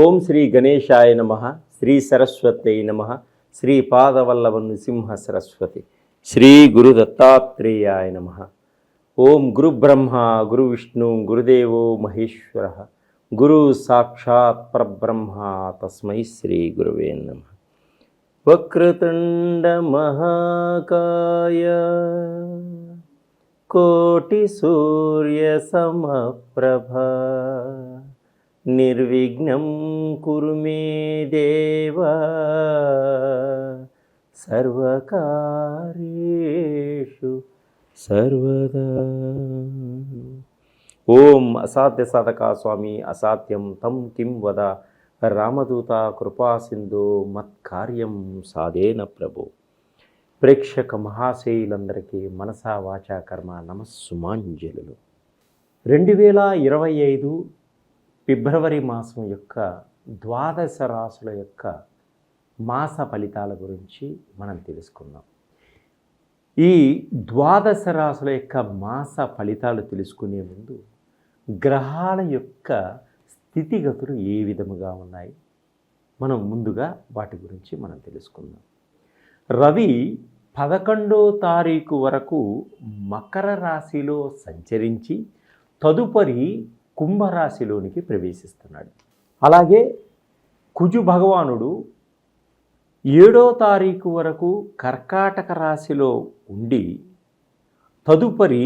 ఓం శ్రీ గణేశాయ నమః. శ్రీ సరస్వతై నమః. శ్రీ పాదవల్లభ నృసింహ సరస్వతి. శ్రీ గురు దత్తాత్రేయాయ నమః. ఓం గురు బ్రహ్మ గురు విష్ణు గురుదేవో మహేశ్వర గురు సాక్షాత్ పరబ్రహ్మ తస్మై శ్రీ గురువే నమః. వక్రతుండ మహాకాయ కోటి సూర్య సమప్రభ నిర్విఘ్నం కురు మే దేవ సర్వకార్యేషు సర్వదా. ఓం అసాధ్య సాధకా స్వామి అసాధ్యం తం కిం వద రామదూత కృపా సింధు మత్కార్యం సాధేన ప్రభు. ప్రేక్షక మహాశయులందరికీ మనసా వాచా కర్మ నమస్సుమాంజలులు. 2025 ఫిబ్రవరి మాసం యొక్క ద్వాదశ రాశుల యొక్క మాస ఫలితాల గురించి మనం తెలుసుకుందాం. ఈ ద్వాదశ రాశుల యొక్క మాస ఫలితాలు తెలుసుకునే ముందు గ్రహాల యొక్క స్థితిగతులు ఏ విధముగా ఉన్నాయి మనం ముందుగా వాటి గురించి మనం తెలుసుకుందాం. రవి 11వ తారీఖు వరకు మకర రాశిలో సంచరించి తదుపరి కుంభరాశిలోనికి ప్రవేశిస్తున్నాడు. అలాగే కుజు భగవానుడు 7వ తారీఖు వరకు కర్కాటక రాశిలో ఉండి తదుపరి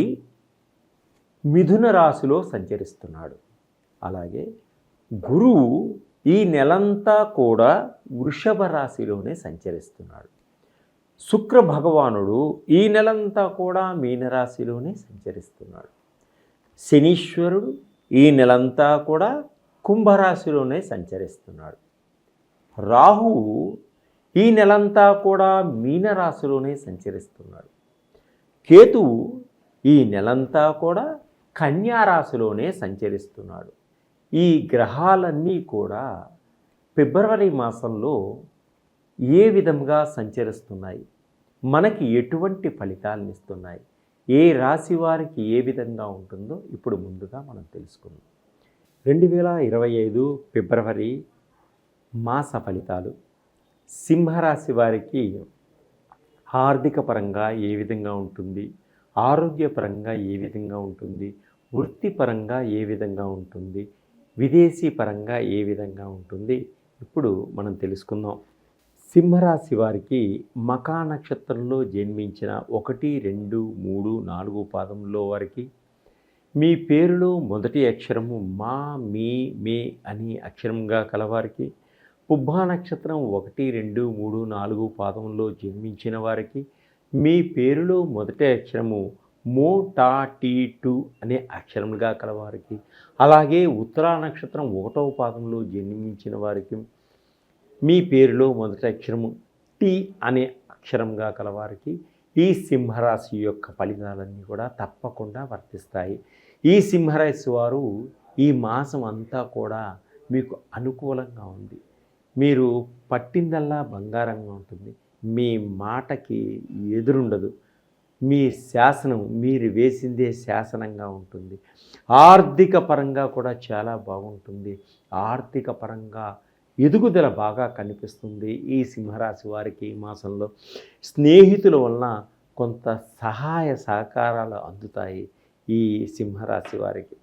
మిథున రాశిలో సంచరిస్తున్నాడు. అలాగే గురువు ఈ నెలంతా కూడా వృషభ రాశిలోనే సంచరిస్తున్నాడు. శుక్ర భగవానుడు ఈ నెలంతా కూడా మీనరాశిలోనే సంచరిస్తున్నాడు. శనీశ్వరుడు ఈ నెలంతా కూడా కుంభరాశిలోనే సంచరిస్తున్నాడు. రాహువు ఈ నెలంతా కూడా మీనరాశిలోనే సంచరిస్తున్నాడు. కేతువు ఈ నెలంతా కూడా కన్యారాశిలోనే సంచరిస్తున్నాడు. ఈ గ్రహాలన్నీ కూడా ఫిబ్రవరి మాసంలో ఏ విధంగా సంచరిస్తున్నాయి, మనకి ఎటువంటి ఫలితాలను ఇస్తున్నాయి, ఏ రాశి వారికి ఏ విధంగా ఉంటుందో ఇప్పుడు ముందుగా మనం తెలుసుకుందాం. 2025 ఫిబ్రవరి మాస ఫలితాలు. సింహరాశి వారికి ఆర్థిక పరంగా ఏ విధంగా ఉంటుంది, ఆరోగ్యపరంగా ఏ విధంగా ఉంటుంది, వృత్తిపరంగా ఏ విధంగా ఉంటుంది, విదేశీ పరంగా ఏ విధంగా ఉంటుంది ఇప్పుడు మనం తెలుసుకుందాం. సింహరాశి వారికి మకా నక్షత్రంలో జన్మించిన 1, 2, 3, 4 పాదంలో వారికి మీ పేరులో మొదటి అక్షరము మా, మీ, మే అని అక్షరంగా కలవారికి, పుబ్బా నక్షత్రం 1, 2, 3, 4 పాదంలో జన్మించిన వారికి మీ పేరులో మొదటి అక్షరము మో, టా, టీ, టు అనే అక్షరములుగా కలవారికి, అలాగే ఉత్తరా నక్షత్రం 1వ పాదంలో జన్మించిన వారికి మీ పేరులో మొదటి అక్షరము టీ అనే అక్షరంగా కలవారికి ఈ సింహరాశి యొక్క ఫలితాలన్నీ కూడా తప్పకుండా వర్తిస్తాయి. ఈ సింహరాశి వారు ఈ మాసం అంతా కూడా మీకు అనుకూలంగా ఉంది. మీరు పట్టిందల్లా బంగారంగా ఉంటుంది. మీ మాటకి ఎదురుండదు. మీ శాసనం మీరు వేసిందే శాసనంగా ఉంటుంది. ఆర్థిక పరంగా కూడా చాలా బాగుంటుంది. ఆర్థిక పరంగా ఎదుగుదల బాగా కనిపిస్తుంది. ఈ సింహరాశి వారికి ఈ మాసంలో స్నేహితుల వలన కొంత సహాయ సహకారాలు అందుతాయి. ఈ సింహరాశి వారికి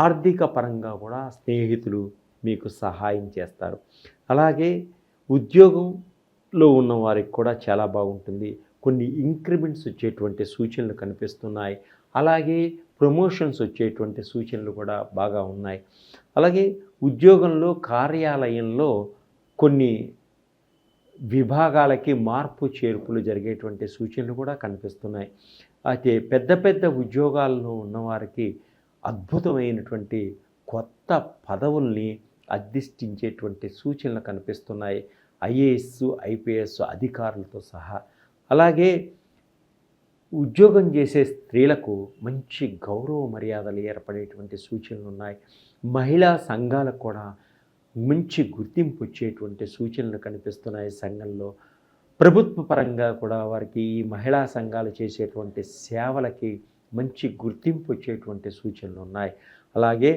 ఆర్థిక పరంగా కూడా స్నేహితులు మీకు సహాయం చేస్తారు. అలాగే ఉద్యోగంలో ఉన్న వారికి కూడా చాలా బాగుంటుంది. కొన్ని ఇంక్రిమెంట్స్ వచ్చేటువంటి సూచనలు కనిపిస్తున్నాయి. అలాగే ప్రమోషన్స్ వచ్చేటువంటి సూచనలు కూడా బాగా ఉన్నాయి. అలాగే ఉద్యోగంలో కార్యాలయంలో కొన్ని విభాగాలకి మార్పు చేర్పులు జరిగేటువంటి సూచనలు కూడా కనిపిస్తున్నాయి. అయితే పెద్ద పెద్ద ఉద్యోగాల్లో ఉన్నవారికి అద్భుతమైనటువంటి కొత్త పదవుల్ని అధిష్ఠించేటువంటి సూచనలు కనిపిస్తున్నాయి. ఐఏఎస్, ఐపీఎస్ అధికారులతో సహా. అలాగే ఉద్యోగం చేసే స్త్రీలకు మంచి గౌరవ మర్యాదలు ఏర్పడేటువంటి సూచనలు ఉన్నాయి. మహిళా సంఘాలకు కూడా మంచి గుర్తింపు వచ్చేటువంటి సూచనలు కనిపిస్తున్నాయి. సంఘంలో ప్రభుత్వ పరంగా కూడా వారికి ఈ మహిళా సంఘాలు చేసేటువంటి సేవలకి మంచి గుర్తింపు వచ్చేటువంటి సూచనలు ఉన్నాయి. అలాగే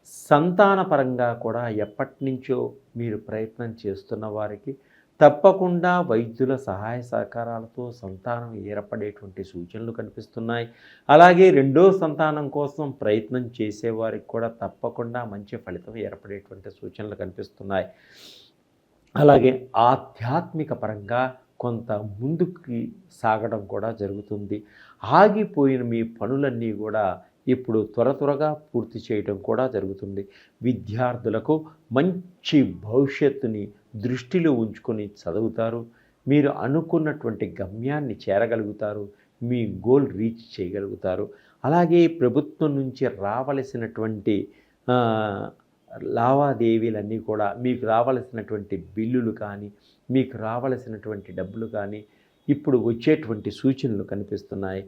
సంతానపరంగా కూడా ఎప్పటినుంచో మీరు ప్రయత్నం చేస్తున్న వారికి తప్పకుండా వైద్యుల సహాయ సహకారాలతో సంతానం ఏర్పడేటువంటి సూచనలు కనిపిస్తున్నాయి. అలాగే రెండో సంతానం కోసం ప్రయత్నం చేసేవారికి కూడా తప్పకుండా మంచి ఫలితం ఏర్పడేటువంటి సూచనలు కనిపిస్తున్నాయి. అలాగే ఆధ్యాత్మిక పరంగా కొంత ముందుకి సాగడం కూడా జరుగుతుంది. ఆగిపోయిన మీ పనులన్నీ కూడా ఇప్పుడు త్వరగా పూర్తి చేయడం కూడా జరుగుతుంది. విద్యార్థులకు మంచి భవిష్యత్తుని దృష్టిలో ఉంచుకొని చదువుతారు. మీరు అనుకున్నటువంటి గమ్యాన్ని చేరగలుగుతారు. మీ గోల్ రీచ్ చేయగలుగుతారు. అలాగే ప్రభుత్వం నుంచి రావలసినటువంటి లావాదేవీలన్నీ కూడా మీకు రావలసినటువంటి బిల్లులు కానీ, మీకు రావలసినటువంటి డబ్బులు కానీ ఇప్పుడు వచ్చేటువంటి సూచనలు కనిపిస్తున్నాయి.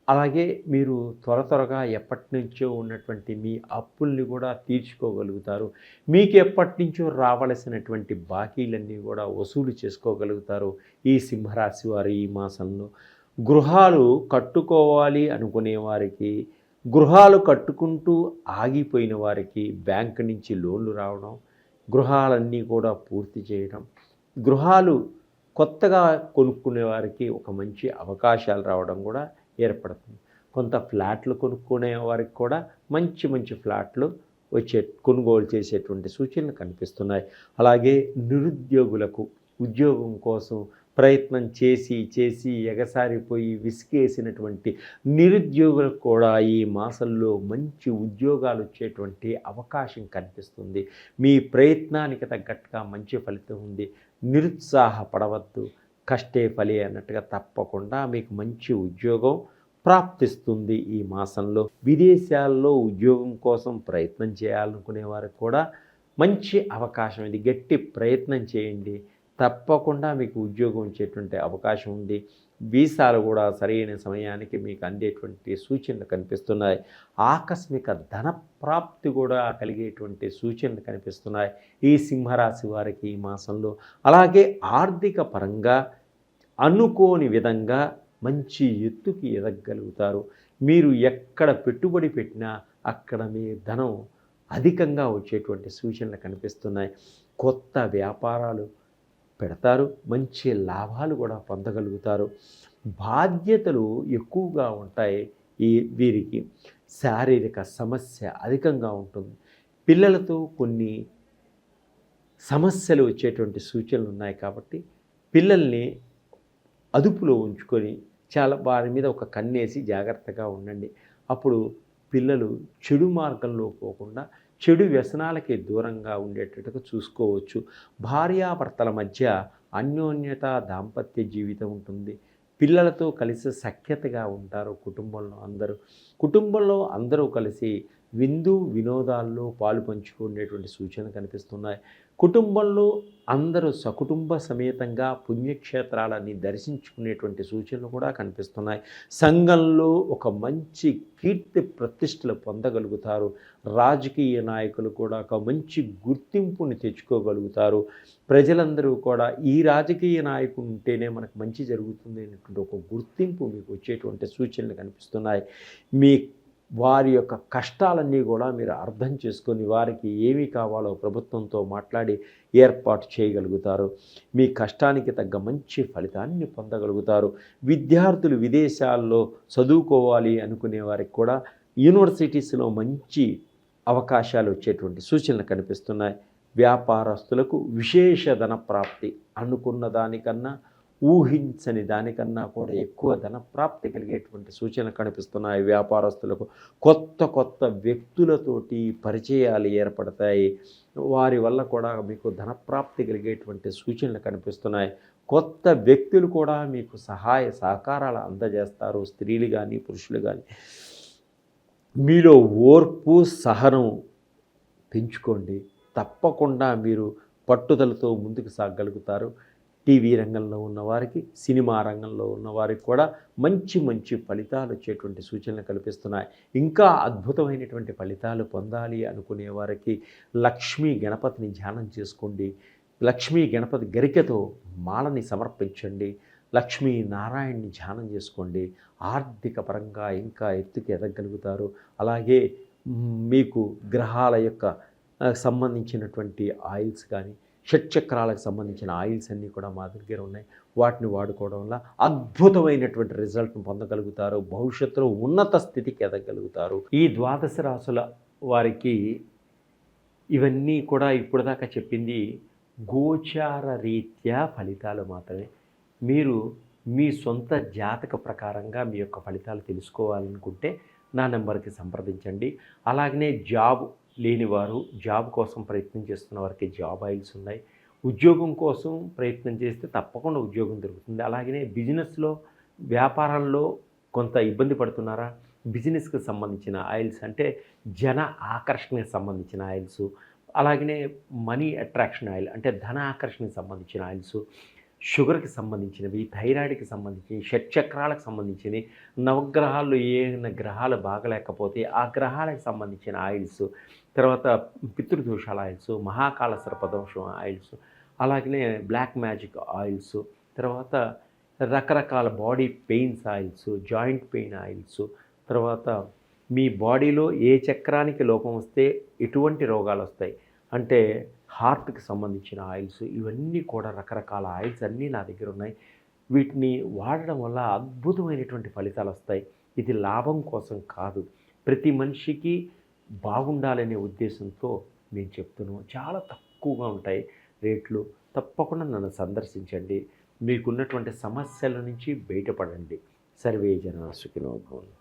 అలాగే మీరు త్వరగా ఎప్పటినుంచో ఉన్నటువంటి మీ అప్పుల్ని కూడా తీర్చుకోగలుగుతారు. మీకు ఎప్పటినుంచో రావలసినటువంటి బాకీలన్నీ కూడా వసూలు చేసుకోగలుగుతారు ఈ సింహరాశి వారు ఈ మాసంలో. గృహాలు కట్టుకోవాలి అనుకునే వారికి, గృహాలు కట్టుకుంటూ ఆగిపోయిన వారికి బ్యాంకు నుంచి లోన్లు రావడం, గృహాలన్నీ కూడా పూర్తి చేయడం, గృహాలు కొత్తగా కొనుక్కునే వారికి ఒక మంచి అవకాశాలు రావడం కూడా ఏర్పడుతుంది. కొంత ఫ్లాట్లు కొనుక్కునే వారికి కూడా మంచి ఫ్లాట్లు కొనుగోలు చేసేటువంటి సూచనలు కనిపిస్తున్నాయి. అలాగే నిరుద్యోగులకు ఉద్యోగం కోసం ప్రయత్నం చేసి ఎగసారిపోయి విసిగేసినటువంటి నిరుద్యోగులకు కూడా ఈ మాసంలో మంచి ఉద్యోగాలు వచ్చేటువంటి అవకాశం కనిపిస్తుంది. మీ ప్రయత్నానికి తగ్గట్టుగా మంచి ఫలితం ఉంది. నిరుత్సాహపడవద్దు, కష్టే ఫలి అన్నట్టుగా తప్పకుండా మీకు మంచి ఉద్యోగం ప్రాప్తిస్తుంది ఈ మాసంలో. విదేశాల్లో ఉద్యోగం కోసం ప్రయత్నం చేయాలనుకునే వారికి కూడా మంచి అవకాశం ఇది. గట్టి ప్రయత్నం చేయండి, తప్పకుండా మీకు ఉద్యోగం వచ్చేటువంటి అవకాశం ఉంది. వీసాలు కూడా సరైన సమయానికి మీకు అందేటువంటి సూచనలు కనిపిస్తున్నాయి. ఆకస్మిక ధన ప్రాప్తి కూడా కలిగేటువంటి సూచనలు కనిపిస్తున్నాయి ఈ సింహరాశి వారికి ఈ మాసంలో. అలాగే ఆర్థిక పరంగా అనుకోని విధంగా మంచి ఎత్తుకి ఎదగలుగుతారు. మీరు ఎక్కడ పెట్టుబడి పెట్టినా అక్కడ మీ ధనం అధికంగా వచ్చేటువంటి సూచనలు కనిపిస్తున్నాయి. కొత్త వ్యాపారాలు పెడతారు, మంచి లాభాలు కూడా పొందగలుగుతారు. బాధ్యతలు ఎక్కువగా ఉంటాయి వీరికి. శారీరక సమస్య అధికంగా ఉంటుంది. పిల్లలతో కొన్ని సమస్యలు వచ్చేటువంటి సూచనలు ఉన్నాయి కాబట్టి పిల్లల్ని అదుపులో ఉంచుకొని వారి మీద ఒక కన్నేసి జాగ్రత్తగా ఉండండి. అప్పుడు పిల్లలు చెడు మార్గంలో పోకుండా చెడు వ్యసనాలకి దూరంగా ఉండేటట్టుగా చూసుకోవచ్చు. భార్యాభర్తల మధ్య అన్యోన్యత, దాంపత్య జీవితం ఉంటుంది. పిల్లలతో కలిసి సఖ్యతగా ఉంటారు. కుటుంబంలో అందరూ కలిసి వినోదాల్లో పాలు పంచుకునేటువంటి సూచనలు కనిపిస్తున్నాయి. కుటుంబంలో అందరూ సకుటుంబ సమేతంగా పుణ్యక్షేత్రాలని దర్శించుకునేటువంటి సూచనలు కూడా కనిపిస్తున్నాయి. సంఘంలో ఒక మంచి కీర్తి ప్రతిష్టలు పొందగలుగుతారు. రాజకీయ నాయకులు కూడా ఒక మంచి గుర్తింపుని తెచ్చుకోగలుగుతారు. ప్రజలందరూ కూడా ఈ రాజకీయ నాయకుడు ఉంటేనే మనకు మంచి జరుగుతుంది అనేటువంటి ఒక గుర్తింపు మీకు వచ్చేటువంటి సూచనలు కనిపిస్తున్నాయి. వారి యొక్క కష్టాలన్నీ కూడా మీరు అర్థం చేసుకొని వారికి ఏమి కావాలో ప్రభుత్వంతో మాట్లాడి ఏర్పాటు చేయగలుగుతారు. మీ కష్టానికి తగ్గ మంచి ఫలితాన్ని పొందగలుగుతారు. విద్యార్థులు విదేశాల్లో చదువుకోవాలి అనుకునే వారికి కూడా యూనివర్సిటీస్లో మంచి అవకాశాలు వచ్చేటువంటి సూచనలు కనిపిస్తున్నాయి. వ్యాపారస్తులకు విశేష ధన ప్రాప్తి, అనుకున్న దానికన్నా ఊహించని దానికన్నా కూడా ఎక్కువ ధన ప్రాప్తి కలిగేటువంటి సూచనలు కనిపిస్తున్నాయి. వ్యాపారస్తులకు కొత్త వ్యక్తులతోటి పరిచయాలు ఏర్పడతాయి. వారి వల్ల కూడా మీకు ధన ప్రాప్తి కలిగేటువంటి సూచనలు కనిపిస్తున్నాయి. కొత్త వ్యక్తులు కూడా మీకు సహాయ సహకారాలు అందజేస్తారు. స్త్రీలు కానీ పురుషులు కానీ. మీలో ఓర్పు సహనం పెంచుకోండి. తప్పకుండా మీరు పట్టుదలతో ముందుకు సాగగలుగుతారు. టీవీ రంగంలో ఉన్నవారికి, సినిమా రంగంలో ఉన్నవారికి కూడా మంచి ఫలితాలు వచ్చేటువంటి సూచనలు కల్పిస్తున్నాయి. ఇంకా అద్భుతమైనటువంటి ఫలితాలు పొందాలి అనుకునే వారికి లక్ష్మీ గణపతిని ధ్యానం చేసుకోండి. లక్ష్మీ గణపతి గరికతో మాలని సమర్పించండి. లక్ష్మీ నారాయణని ధ్యానం చేసుకోండి. ఆర్థిక పరంగా ఇంకా ఎత్తుకు ఎదగలుగుతారు. అలాగే మీకు గ్రహాల యొక్క సంబంధించినటువంటి ఆయిల్స్ కానీ, షట్చక్రాలకు సంబంధించిన ఆయిల్స్ అన్నీ కూడా మా దగ్గర ఉన్నాయి. వాటిని వాడుకోవడం వల్ల అద్భుతమైనటువంటి రిజల్ట్‌ని పొందగలుగుతారు. భవిష్యత్తులో ఉన్నత స్థితికి ఎదగలుగుతారు. ఈ ద్వాదశ రాసుల వారికి ఇవన్నీ కూడా ఇప్పటిదాకా చెప్పింది గోచార రీత్యా ఫలితాలు మాత్రమే. మీరు మీ సొంత జాతక ప్రకారంగా మీ యొక్క ఫలితాలు తెలుసుకోవాలనుకుంటే నా నెంబర్కి సంప్రదించండి. అలాగనే జాబ్ లేనివారు, జాబ్ కోసం ప్రయత్నం చేస్తున్న వారికి జాబ్ ఆయిల్స్ ఉన్నాయి. ఉద్యోగం కోసం ప్రయత్నం చేస్తే తప్పకుండా ఉద్యోగం దొరుకుతుంది. అలాగనే బిజినెస్లో, వ్యాపారంలో కొంత ఇబ్బంది పడుతున్నారా? బిజినెస్కి సంబంధించిన ఆయిల్స్ అంటే జన ఆకర్షణకి సంబంధించిన ఆయిల్స్, అలాగనే మనీ అట్రాక్షన్ ఆయిల్ అంటే ధన ఆకర్షణకి సంబంధించిన ఆయిల్స్, షుగర్కి సంబంధించినవి, థైరాయిడ్కి సంబంధించినవి, షట్చక్రాలకు సంబంధించినవి, నవగ్రహాల్లో ఏమైనా గ్రహాలు బాగలేకపోతే ఆ గ్రహాలకు సంబంధించిన ఆయిల్స్, తర్వాత పితృదోషాల ఆయిల్స్, మహాకాళ సర్పదోషం ఆయిల్స్, అలాగనే బ్లాక్ మ్యాజిక్ ఆయిల్స్, తర్వాత రకరకాల body pains oils, joint pain oils, తర్వాత మీ బాడీలో ఏ చక్రానికి లోపం వస్తే ఎటువంటి రోగాలు వస్తాయి అంటే హార్ట్కి సంబంధించిన ఆయిల్స్, ఇవన్నీ కూడా రకరకాల ఆయిల్స్ అన్నీ నా దగ్గర ఉన్నాయి. వీటిని వాడడం వల్ల అద్భుతమైనటువంటి ఫలితాలు వస్తాయి. ఇది లాభం కోసం కాదు, ప్రతి మనిషికి బాగుండాలనే ఉద్దేశంతో నేను చెప్తున్నాను. చాలా తక్కువగా ఉంటాయి రేట్లు. తప్పకుండా నన్ను సందర్శించండి. మీకున్నటువంటి సమస్యల నుంచి బయటపడండి. సర్వే జనా సుఖినో భవంతు.